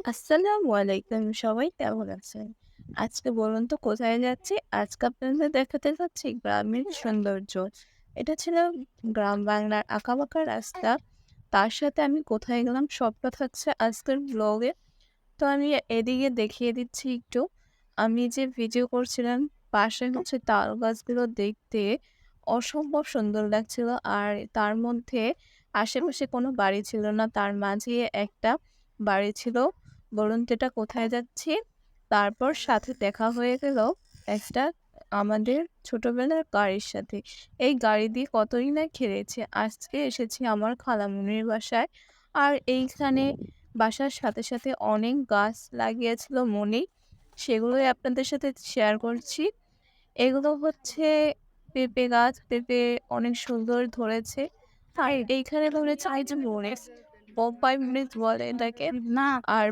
আসসালামু আলাইকুম। সবাই কেমন আছেন? আজকে বলুন তো কোথায় যাচ্ছি? আজকে আপনাদের দেখাতে যাচ্ছি গ্রামের সৌন্দর্য। এটা ছিল গ্রাম বাংলার আঁকাবাঁকা রাস্তা। তার সাথে আমি কোথায় গেলাম সবটা থাকছে আজকের ব্লগে। তো আমি এদিকে দেখিয়ে দিচ্ছি একটু। আমি যে ভিডিও করছিলাম পাশে হচ্ছে তাল গাছগুলো দেখতে অসম্ভব সুন্দর লাগছিল। আর তার মধ্যে আশেপাশে কোনো বাড়ি ছিল না। তার মাঝে একটা বাড়ি ছিল। বলুন তো এটা কোথায় যাচ্ছি? তারপর সাথে দেখা হয়ে গেল একটা আমাদের ছোটবেলার গাড়ির সাথে। এই গাড়ি দিয়ে কতই না খেলেছি। আজকে এসেছি আমার খালামণির বাসায়। আর এইখানে বাসার সাথে, সাথে অনেক গাছ লাগিয়েছিল মনি। সেগুলোই আপনাদের সাথে শেয়ার করছি। এগুলো হচ্ছে পেঁপে গাছ। পেঁপে অনেক সুন্দর ধরেছে। আর এইখানে ধরেছে এই যে মরিচ, বোম্বাই মরিচ বলে এটাকে। না আর